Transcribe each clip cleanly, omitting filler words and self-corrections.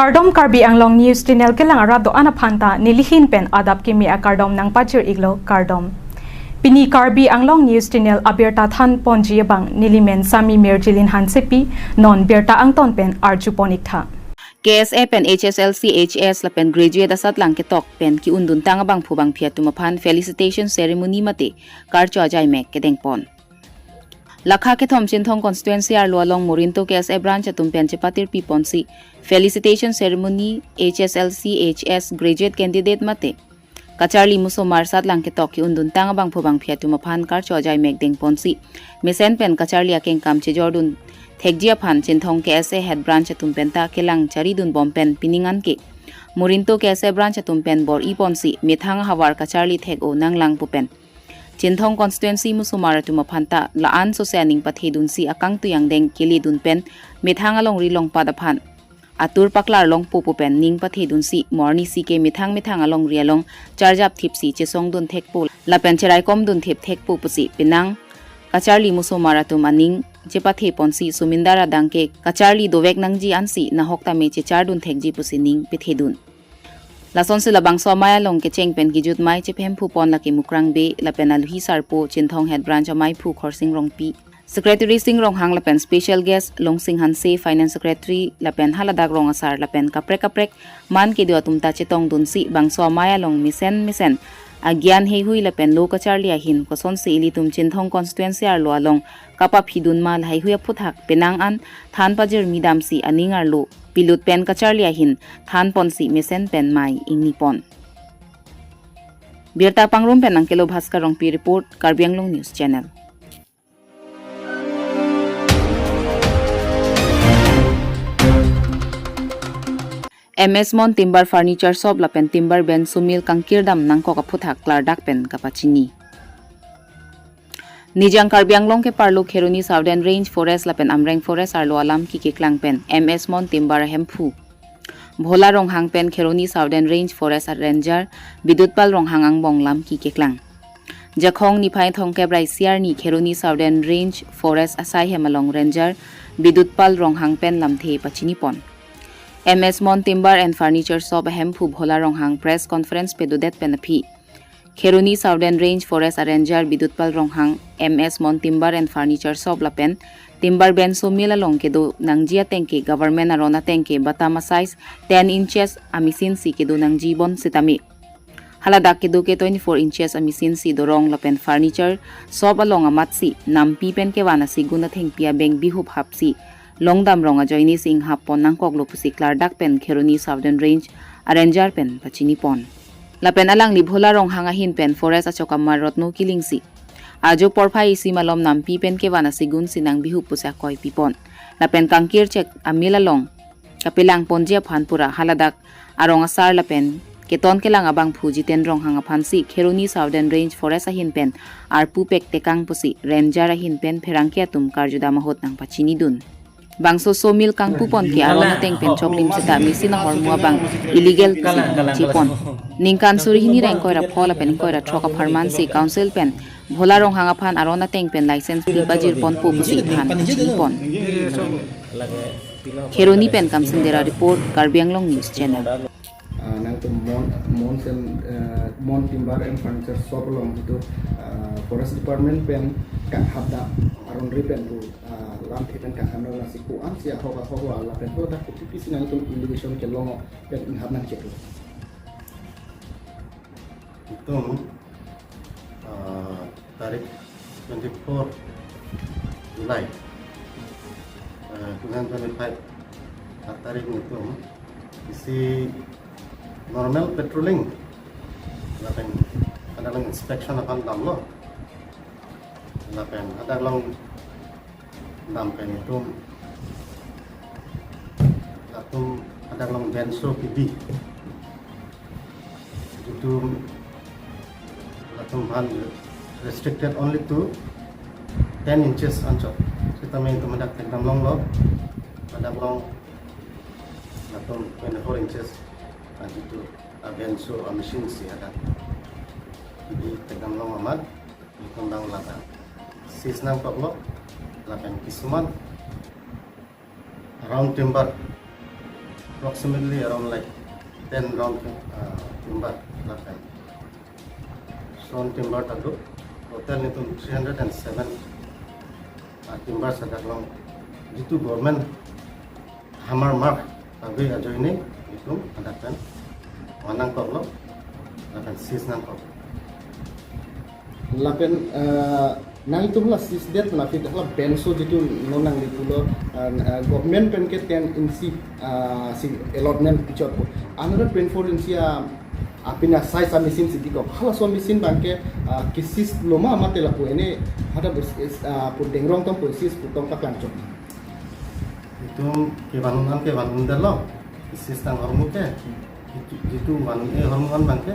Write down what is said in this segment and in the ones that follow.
Kardom Karbi Anglong News Channel Kelang Arado Anaphanta nilihin pen adap kimi a Kardom nang pachir iglo Kardom. Pini Karbi Anglong News Channel abirta than ponji bang nilimen sami merjilin hansepi non berta angton pen arjuponik tha. KSA pen HSLC-HS la pen graduate asat lang ketok pen ki undun tanga bang phubang phia tumapan felicitation ceremony mate karcho ajai mek kedeng pon. Lakha ke thom chinthong constituency ar Alongle Morinto KSA branch atum pen chepatir pi ponsi felicitation ceremony HSLC-HS graduate candidate mate Kacharli muso marsat lang ketok ki undun tanga bang phubang phia tumapan karcho ajai mek deng ponsi mesen pen Kacharli akeng kam che jordun Thekjia Phan Chinthong KSA head branch atumpenta Kelang charidun bompen piningan ke Morinto KSA branch atumpen bor iponsi mithang hawar Kacharli thego nanglang pupen Chinthong constituency musumara tumaphanta laan soseaning pathedun si akang tuyang deng kili dunpen mithang along rilong padaphan atur paklar long pupupen ning pathedun si morni si ke mithang along rialong charjap thipsi chesong dun thekpu lapen Cherai kom dun thip thekpu pusi pinang Kacharli musumara tumaning Jepathe ponsi sumindara dangke Kacharli dovek nangji ansi na hokta me chechardun thekji pusining pithedun lason se labang somaya long ke chengpen gijut mai chephem phu pon la ke mukrang be la penalhi sarpo Chinthong head branch mai phu khorsing rong pi secretary sing rong hang la pen special guest long sing hanse finance secretary la pen haladak rong asar la pen kaprek man ke dio tumta chetong dun si bang somaya long misen Agyan hei hui la pen lo Kacharli ahin Chesongsi ilitum Chinthong constituency ar lo along kapa phidun mal hai hui phuthak penang an than pajir midam si aningar lo pilut pen Kacharli ahin than ponsi mesen pen mai ingni pon Birta pangrum pen angkelo bhaskar rong pi report Karbi Anglong News Channel MS Mon Timber Furniture Shop la pen Timber Ben Sumil Kangkirdam nang ko kaphuthak klardak pen kapachini Nijang Karbi Anglong ke parlo Kheroni Southern Range Forest la pen Amreng Forest ar lo alam ki Keklang pen MS Mon Timber Hemphu Bhola rong hang pen Kheroni Southern Range Forest ar Ranger Bidutpal rong hang ang bonglam ki Keklang Jakhong ni phai thong ke brai siar ni Kheroni Southern Range Forest asai hemalong Ranger Bidutpal rong hang pen lamthe pachini pon MS Mon Timber and Furniture Shop Hemphu Bhola Ronghang Press Conference Pedudet Penapi Kheroni Southern Range Forest Arranger Bidutpal Ronghang MS Mon Timber and Furniture Shop Lapen Timber Ben Sumila Longkedo Nangjia Tenke Government Arona Tenke Batama size 10 inches Amisin si kedo Nangjibon Sitami Haladak kedo ke 24 inches Amisin si Dorong Lapen Furniture Shop Along Amatsi Nampi Pen Kewana Siguna Thengpia Beng Bihup Hapsi Longdam ronga joini sing hapon nang koklo pusi klardak pen Kheroni Southern Range Arranger pen pachini pon la pen alang li bhola rong hanga hin pen forest achoka marotno kilingsi ajo porphai isi malom nampi pen ke wana sigun sinang bihu pusa koi pipon la pen kangkir chek amila long kapilang ponjia phanpura haladak arong asar la pen keton kelang abang phuji ten rong hanga phansi Kheroni Southern Range Forest ahin pen arpu pek tekang pusi Ranger ahin pen pherangkia tum karjuda mahot nang pachini dun Bangso somil kang pupon ki arona teng pen choklim sita misina hormua bang illegal chipon ningkan suri hini reng koira phola pen koira thoka farman si council pen bhola rong hanga phan arona teng pen license pi bajir pon pu pusi phan chipon Kheroni pen kamsindera report Karbi Anglong News Channel nang to mon timber and furniture shop long itu forest department pen ka habda aron pen tu lam thipen ka hamno na siku an sia ho la pen to ta kupi sinang tu irrigation Kelong pen habna chetu itu tarik 24 Julai 2025 tarik itu isi normal patrolling lapen ada lang inspection akan dam lo lapen ada lang dam pen itu atum ada lang benso pibi itu atum han restricted only to 10 inches ancho kita main itu mendak dam long lo ada long atum 24 inches itu benso machine si ada jadi tegang long amat dikembang lata sisnang poklo lapen kisuman round timber approximately around like 10 round timber lapen. Stone timber tadu total itu 307 timber sadaklang itu government hammer mark tapi aja ini itu adakan manang toklo lapen sis nang toklo lapen nang itu lah sis det na fit lah benso jitu nonang di pulo government pen ke ten insi si allotment pichot ko another pen for insi apina size sa mesin si diko hala so mesin bangke kisis loma mate la ko ene hada pu dengrong tom sis putong ka kanchok itu kebangunan dalo kisis tang hormu ke itu bangun hormuan bangke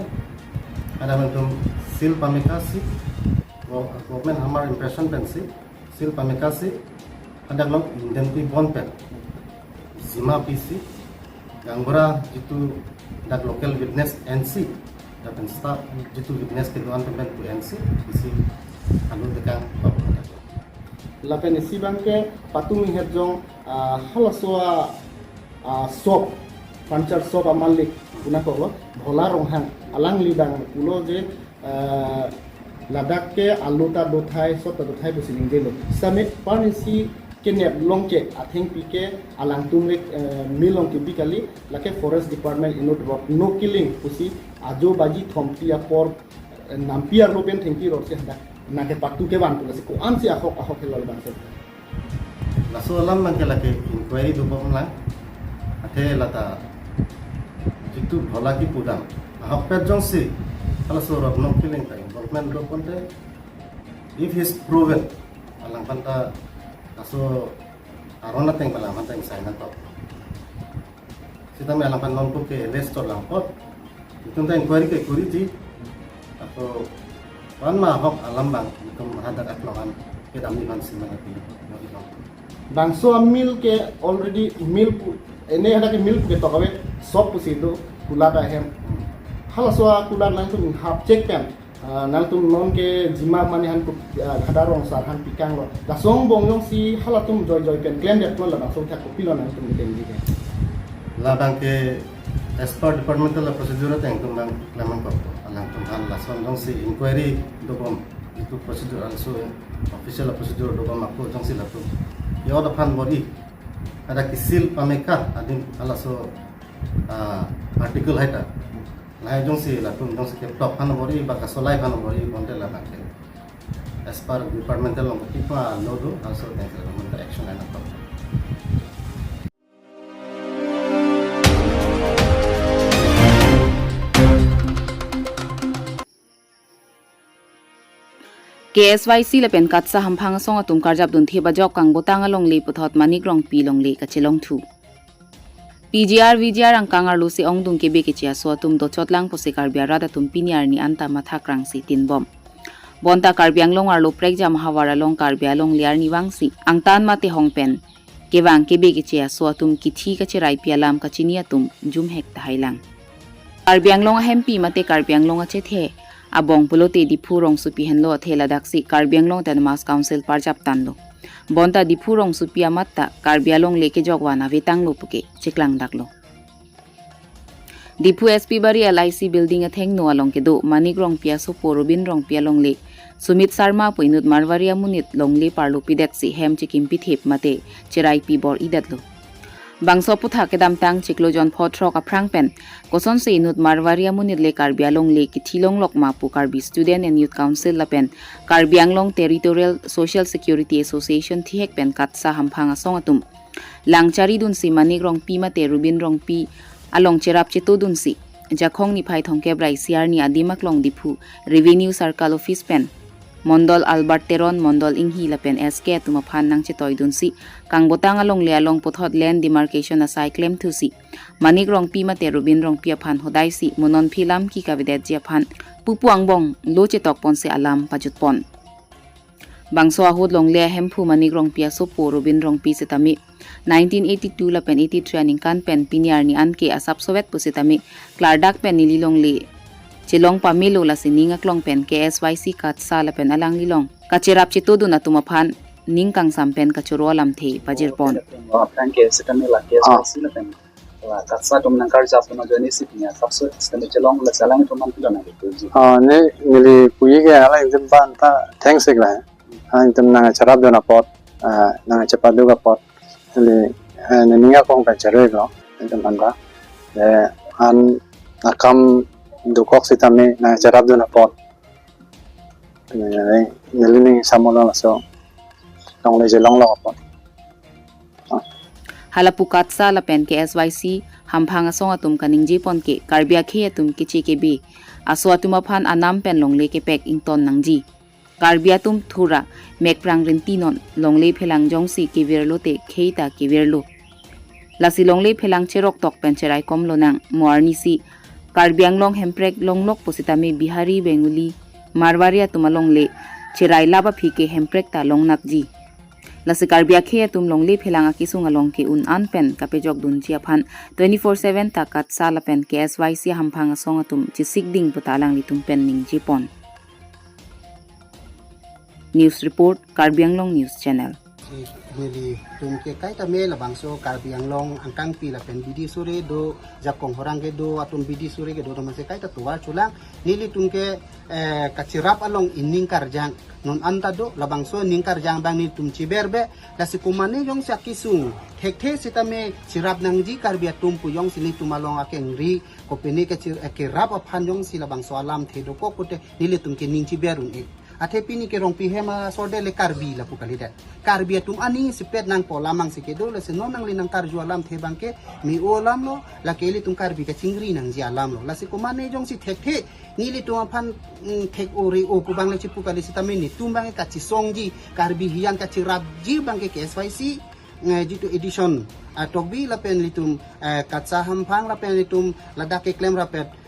ada bentuk sil pamekasi government hammer impression pensi sil pamekasi ada long indemnity bond pen zima pc gangbora itu dak local witness NC dapat staff itu witness keduan pen tu NC isi anu dekang lapen isi bangke patung herjong halaswa sop pancar sop amalik guna ko bhola ronghang alang lidang pulo je ladak ke aluta dothai sop dothai busiling delo same panisi kenep longke atheng pike alang tumrek milong ke bikali lake forest department inot rock no killing pusi ajo baji thompia por nampia roben thengki rot se hada nake patu ke ban pusi ko ansi ahok helal ban se laso alam man ke lake inquiry do bom lang ate lata jitu bhola ki pudam ahok pet jongsi ala so rob no killing ta involvement do ponte if he is proven alang panta aso arona teng pala manta ing sign to sita me alang pan non ko ke resto lang pot itu ta inquiry ke kuri ji atau pan ma hok alam bang itu hada atlohan ke dami man simana ti bangso mil ke already mil ene hada ke mil ke to kawe sop pusido kula da hem halaswa kula nang tu hap check pen nang tum non ke jima mani han ku khadarong sar han pikang lo la song bong yong si halatum joy joy pen claim det lo la song thak pilo nang tum den ji la bang ke as per departmental procedure teng tum bang claim ko alang tum han la song jong si inquiry do bom itu procedure also official procedure do bom aku jong si la tu yo da pan body ada kisil pameka adin ala so article haita lai jong si la tum jong si ke top han bori ba ka solai han bori bonte la bakle as per departmental long tipa no do also thank you for action and up KSYC lapen Katssa hampang song atum karjap dun thiba jok kang botang Alongle Puthot manigrong pilongle ka Chelong 2 PGR VGR ang kangar lu si ong dung Kebe Keche so atum do chotlang po si Karbi arada tum piniar ni anta mathakrang si tinbom bonta Karbi ang long arlo prekja mahawara long Karbi along liar ni wangsi ang tan mate hongpen kewang Kebe Keche so atum kithi ka Cherai pialam ka chinia tum jum hek tahailang Karbi ang long hempi mate Karbi ang long achethe abong pulote di phurong supi henlo thela daksi Karbi ang long tan mas council parjap tanlo bonta di phurong supia matta Karbi along leke jogwana vetang lopuke chiklang daklo dipu SP bari LIC building atheng no along ke do manigrong pia so porobin rong pia long le Sumit Sarma poinut marwaria munit longle parlo Pidet si hem chikim pithep mate Cherai pi bor idatlo bangso putha kedam tang chiklo jon photro ka prangpen koson se inut marwaria munit le Karbi along le ki thilong lokma pu Karbi student and youth council lapen Karbi anglong territorial social security association thihek pen Katssa hamphanga songatum langchari dun si manigrong pi mate rubin rong pi along cherap cheto dun si jakhong ni phai thongke brai siar ni adimak long dipu revenue circle office pen Mondol Albert Teron Mondol Inghi lapen SK tumaphan nang chetoy dun si kang botang along le along Puthot land demarcation asai claim to si manigrong pi mate rubin rong pia phan hodai si monon philam ki kavidet je phan pupuang bong lo chetok pon se alam pajut pon bangso ahud long le hempu manigrong pia so po rubin rong pi setami 1982 lapen 83 aning kan pen piniar ni anke asap sovet pusitami klardak pen nililong le Chelong pamilo la sininga klong pen KSYC Katssa lapen alang lilong kachirap chito dun atumaphan ningkang sampen kachuro lamthe pajirpon thank you setami la KSYC lapen Katssa tum nang Karja pun aja ni sipnya kapsul sistem Chelong la Chelang tum man pila na gitu. ne nili puyi ke ala intim ban ta thanks ikla intim nang charab dona pot nang chapadu ka pot nili ninga kong pa Cherai lo intim ban ba an akam dukok sitame nang charab dona pot nili ni samolo la so long le jelong lo pot halapu Katssa lapen ke SYC hampang asong atum kaning jipon ke Karbia khe atum Keche Kebe aso atum aphan anam pen longle ke pek ington nangji Karbia tum thura mek prang rentinon longle phelang jongsi ke verlo te kheita ke verlo lasi longle phelang cherok tok pen Cherai komlo nang muarni si Karbiang long hemprek longlok positame Bihari Bengali Marwari atum longle Cherai laba phike hemprek ta longnak ji lasi Karbia khe tum longle phelanga kisung along ke un an pen kapejok dun chia phan 24/7 ta Katssa la pen ke SYC hamphang song atum Csyc ding putalang litum pen ning jipon news report Karbianglong news channel nili tum ke kai ta me la bangso Karbianglong angkang pi la pen bidi sore do jakong horang ke do atum bidi sore ke do ma se kai ta tuwa chulang nili tum ke kachirap along inning karjang non anta do la bangso ning karjang bang ni tum ciberbe la sikumane yong sa kisung thekhe sitame chirap nangji Karbia tum pu yong sini tumalong akengri kopeni ke rap aphan yong sila bangso alam the do ko kote nili tum ke ning ciberun e athe pini ke rong pi hema sorde le Karbi la pukali da Karbia tum ani sipet nang polamang sike do le senong nang linang karju alam the bangke mi olam lo la ke li tum Karbi ke chingri nang ji alam lo la sikumane jong si thekhe nili tum aphan thek ori o ku bang le chipukali sitame ni tum bang ka Chesongsi Karbi hian ka chirap ji bangke ke SYC jitu edition tokbi la pen litum Katssa hampang la pen litum ladak ke klem rapet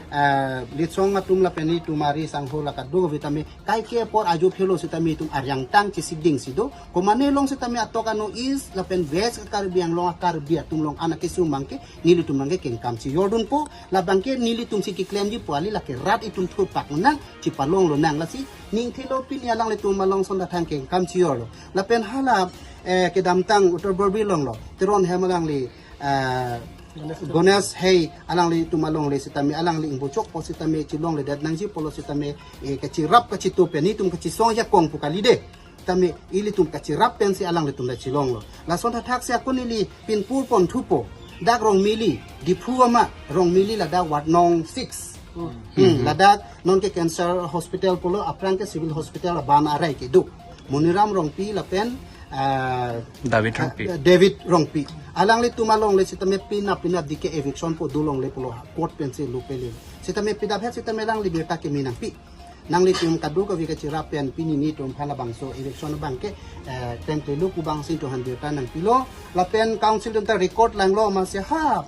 litsong atum la pen litum mari sangho la ka do vitame kai ke por aju phelo sitame tum aryang tang Csyc ding sido komane long sitame atokano is la pen west Karbiang long Karbia tum long anake sumangke nili tum mangke ken kam si yordun po la bangke nili tum si ki klem ji po ali la ke rat itum thu pak nang ci palong lo nang la si ning thilo pin ya lang litum malong son da thang ken kam si yorlo la pen hala ke damtang utor borbi long lo tiron hemalang li Gones hey alang li tumalong le sitame alang li imbuchok po sitame chilong le dat nangji polo sitame ke chirap ka chitu pe ni tum ka chisong ya kong pukali de tame ili tum ka chirap pen si alang le tum da chilong lo la son thak sia kunili pin pur pon thupo dak rong mili di phuama rong mili la da wat nong 6 la dak non ke cancer hospital polo aprang ke civil hospital ban arai ke du muniram rong pi la pen David Rongpi alang le tumalong le sitame pina dike eviction po dulong le polo court pencil lupele sitame pidaphet sitame lang liberta ke minang pi nang le tum kadu ka vika chirapian pini ni tum phala bangso eviction bangke temple lu kubang sin to handirta nang pilo la pen council ta record lang lo ma se ha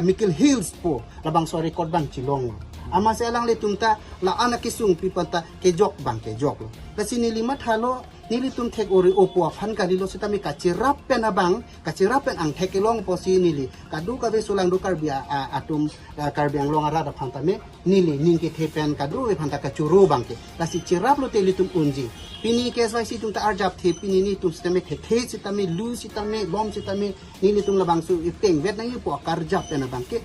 Mikil Hills po la bangso record bang chilong ama se lang le tumta la anakisung pipanta ke jok bang ke jok lo la sini lima thalo nili tum thek ori opo phan kalilo sitami kachirap pen abang kachirap pen ang thekelong posi nili kadu ka ve sulang do Karbia atum Karbiang long ara da phantame nili ningke thepen kadu ve phanta kachuru bangke lasi chirap lo teli tum unji pini ke SYC tum ta arjap the pini ni tum sitame the sitame lu sitame lom sitame nili tum labang su ipeng vet nang ipo karjap pen abangke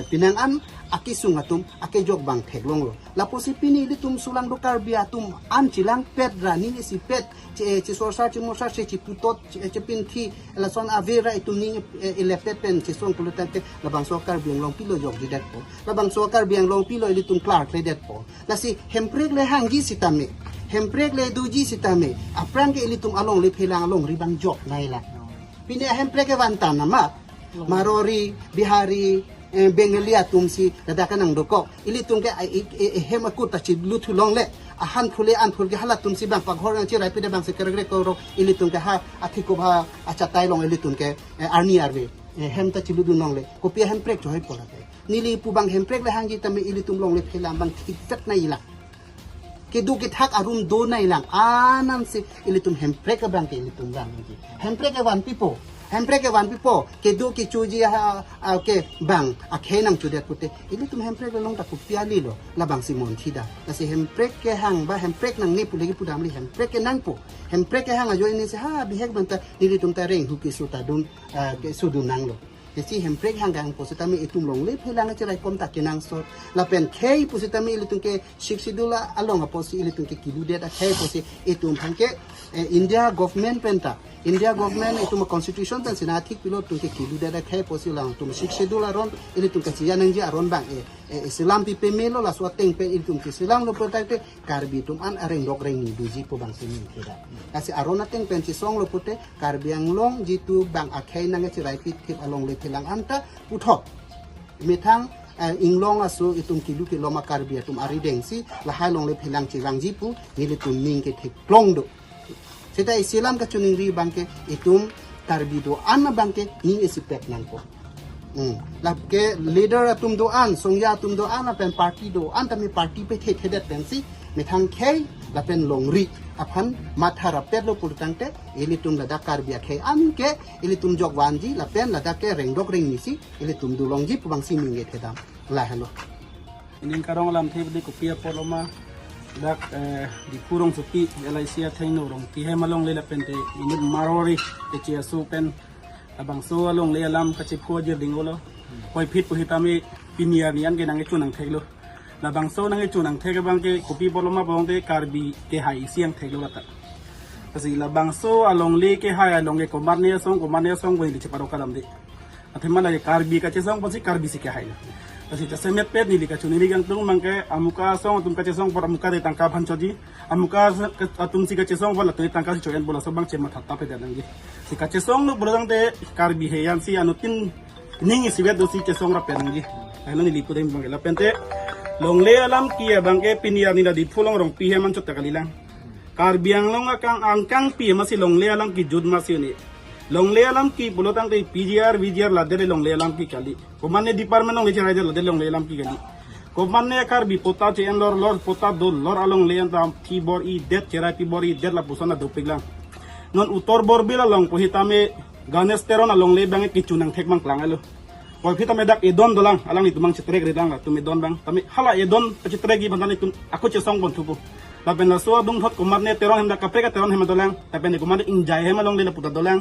pinang an akisung atum akejok bang theklong lo laposi pini litum sulang do Karbia tum an Chelangpet rani ni si pet ci sorsa ci mosa ci Puthot ci pinthi la son avera itum ni elepet pen ci song pulutante la bang so Karbiang long pilo jok didet po la bang so Karbiang long pilo litum Clark redet po la si hemprek le hangi sitame hemprek le duji sitame aprang ke litum along le phelang along ribang jok naila pini hemprek ke wantana ma Marori Bihari Bengalia tumsi dadakan ang doko ili tungke hemakut tachi lutu long le ahan phule an phul ke hala tumsi bang paghor ang Cherai Pidet bang se kergre ko ili tungke ha athiko bha acha tai long ili tungke arni arve hem tachi ludu long le kopia hem prek joy pola nili pu bang hem prek le hangi tame ili tum long le phelam bang tiktat na ila ke du ke thak arum do na ilang anam se ili tum hem prek bang ke ili tum bang hem prek wan pipo hemprek ke wan pipo ke du ki chuji ke bang akhenang chudet putte ili tum hemprek long ta kupia lilo labang simon thida la se hemprek ke hang ba hemprek nang ni pulegi pudam li hemprek ke nang po hemprek ke hang ajo ini se ha bihek banta ili tum ta reng hu ki suta dun ke sudu nang lo si hempek hanggang positami itum long le pelang cerai kom tak kenang sot la pen kei positami ilitung ke siksidula along aposi ilitung ke kilude da kei posi itum hangke India government penta India government itum constitution pen sinatik pilot tung ke kilude da kei posi lang tum siksidula ron ilitung ke sianang ji aron bang Islam pi pemelo la suateng pe itum ke silang lo potate karbi tum an areng dok reng ni duji po bang sini kira kasi arona teng pen si song lo pote karbi ang long jitu bang akai nang cerai pit along le Kelang anta Puthot metang inglong aso itum kilu kiloma Karbi atum aridengsi lahai long le pelang cirang jipu nili tum ning ke tek plong do seta isilam ka chuning ri bangke itum Karbi do an bangke ning isipek nangko lapke leader atum do an songya atum do an pen party do an tami party pe the thedet pensi metang kei lapen longri apan mathara pedlo pultangte ilitum lada Karbi akhe amke ilitum jogwanji lapen lada ke rengdok ring nisi ilitum dulongji pubangsi minge thedam la hello inin karong lam theb de kopia poloma dak di kurong supi elaisia thaino rong ti hemalong le lapen te init marori te chia su pen abang so along le alam ka chipo jer dingolo koi phit pu hitami pinia nian ge nang chunang theglo la bangso nang chunang thege bangke kopi poloma bongde Karbi ke hai siang theglo lata kasi la bangso along le ke hai along ge komarne song go li cheparo kalam de athema la Karbi ka chesong pasi Karbi si ke hai kasi chasemet pet ni lika chuniri gang tung mangke amuka song tum ka chesong por amuka de tangka bhanchoji amuka atum si ka chesong bola to tangka si choen bola sobang chema thatta pe danang ge si ka chesong no bolang de Karbi he yan si anutin ning isibet do si chesong ra penang ge ano ni lipu de bangela pente longle alam kia bangke pinia ni di pulong rong pihe man chot takalilang Karbi ang long akang angkang pi masi longle alam ki jud masi ni longle alam ki bulotang de PGR la de longle alam ki kali komane department ng Cherai de longle alam ki kali komane Karbi pota che lor pota do lor along le am tibor I det Cherai tibor I det la pusana do piglang non utor bor bila long po hitame ganesteron along le bang ki chunang thek mang klang alo Kau kita medak edon dolang, alang itu mang citrek redang lah, tu medon bang. Tapi hala edon citrek iban tani tu aku cesong pun tupu. Tapi nasua dung hot kumarne terong hendak kapre ka terong hema dolang. Tapi ni kumarne injai hema long lela puta dolang.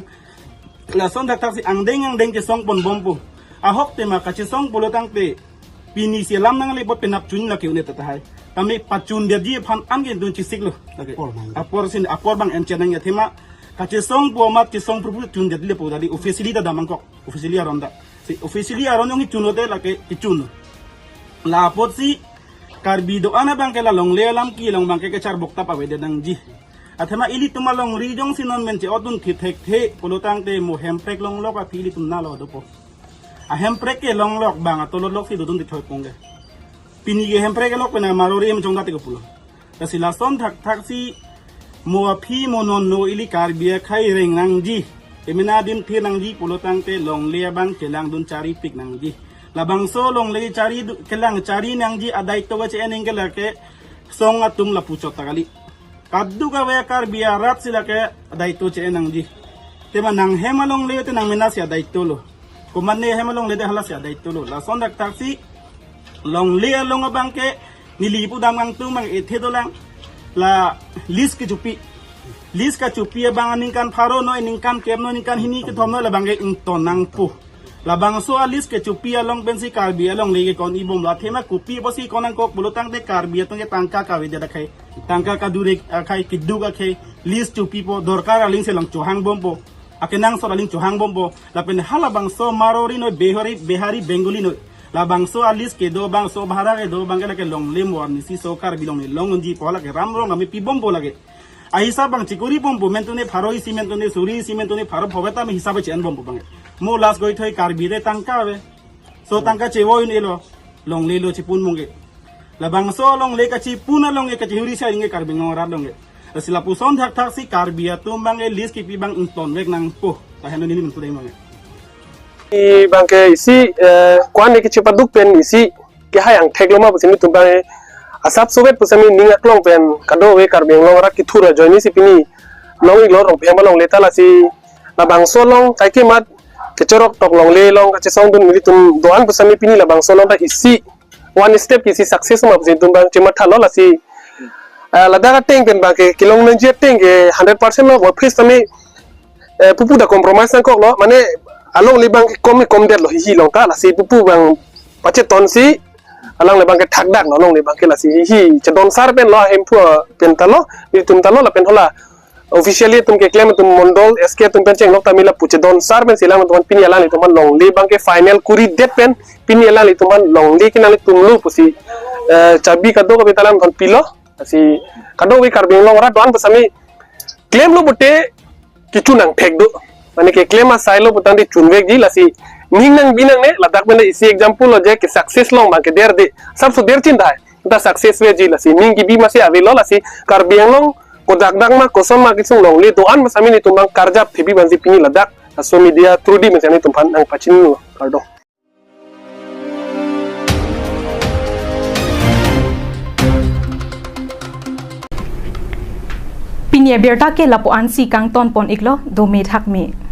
Lason dak tak si ang deng cesong pun bompu. Ahok tema ka cesong bulotang te pini silam nang lebot penap cun laki unet tatahai. Kami pacun dia pan angin dun cisik lo. Apor bang encenang ya tema ka cesong buamat cesong purpu cun dia lepo tadi officially tada mangkok officially aronda. Officially aron yung ichuno de la ke ichuno la pot si Karbi do ana bang ke la long le alam ki long bang ke char bokta pa wede dang ji athema ili tumalong ri jong sinon men che otun thithek the polotang te mo hemprek long lok a pili tum na lo do po a hemprek ke long lok bang atolot lok si do dun dithoy pongge pini ge hemprek lok pena marori em chongda te ko pulo kasi la son thak si mo phi mo non no ili Karbi khai reng nang ji Emina din thi nang ji pulotang te long le bang kelang dun cari pik nang ji labang so long le cari kelang cari nang ji adai to che eneng ke lake song atum la puchot takali kaddu ka we Karbi arat sila ke adai to che nang ji tema nang hemalong le te nang minas ya adai to lo kumanne hemalong le de halas ya adai to lo la son dak taksi long le long abang ke nilipu damang tu mang ethe dolang la list ke jupi Lis ka chupi bang ningkan pharo no ningkan kem no ningkan hini ke thomno la bangge ington nang pu la bang so alis ke chupi along bensi Karbi along lege kon ibom la thema kupi bosi konang kok bulotang de Karbi to ke tangka ka wede dakhai tangka ka dure khai kiddu ka khai lis chupi po dorkar aling se lang chuhang bombo akenang so aling chuhang bombo la pen hala bang so marori no behari bengali no la bang so alis ke do bang so bhara ke do bang ke long lemo amni si so Karbi long long ji pola ke ram rong ami pi bombo lage Aisa bang cikuri bombo mentune pharo isi mentune suri isi mentune pharo phobeta me hisabe chen bombo bang mo las goi thoi Karbi de tangka we so tangka chewo in elo long le lo chipun monge la bang so long le ka chipun long e ka chihuri sa inge Karbi ngora long e sila puson thak si Karbi atum bang e list ki pi bang inton wek nang po ta heno nini mentu dai mange i bang ke isi kwan ne ki chipaduk pen isi ke hayang thegloma busini tumbang asap sovet pusami ninga klong pen kado we Karbi long rak ki thura joini si pini long i lor phema long leta la si la bang so long kai ke mat ke chorok tok long le long ka chesong dun mili tum doan pusami pini la bang so long da isi one step isi success ma bsin tum bang chima thalo la si la da teng pen ba ke kilong nang je teng ke 100% lo wa face tami pupu da compromise ko lo mane along le bang kom det lo hi long ta la si pu bang pache ton si along le bang ke thak dak lo long le bang ke la si hi che don sar pen lo hem pu pen ta lo mi tum ta lo la pen hola officially tum ke claim tum mondol sk tum pen cheng lok tamila puche don sar pen silang tum pin yala ni tum long le bang ke final kuri det pen pin yala ni tum long le kinali tum lu pusi chabi ka do ka betalam thon pilo asi kado we Karbi long ra don pasami claim lo bote kichu nang thek do mane ke claim asai lo botan di chunwek ji lasi ning nang binang ne ladak benda isi example lo je ke success long bang ke der de sab so der chin dai da success we ji lasi ning ki bi masi ave lo lasi Karbi long ko dak dak ma kosom ma kisung long le doan masami ni tumbang karjap thibi banji pini ladak so media through di mesani tumpan ang pachin kardo Pinia berta ke lapuan si kang ton pon iklo do me thak me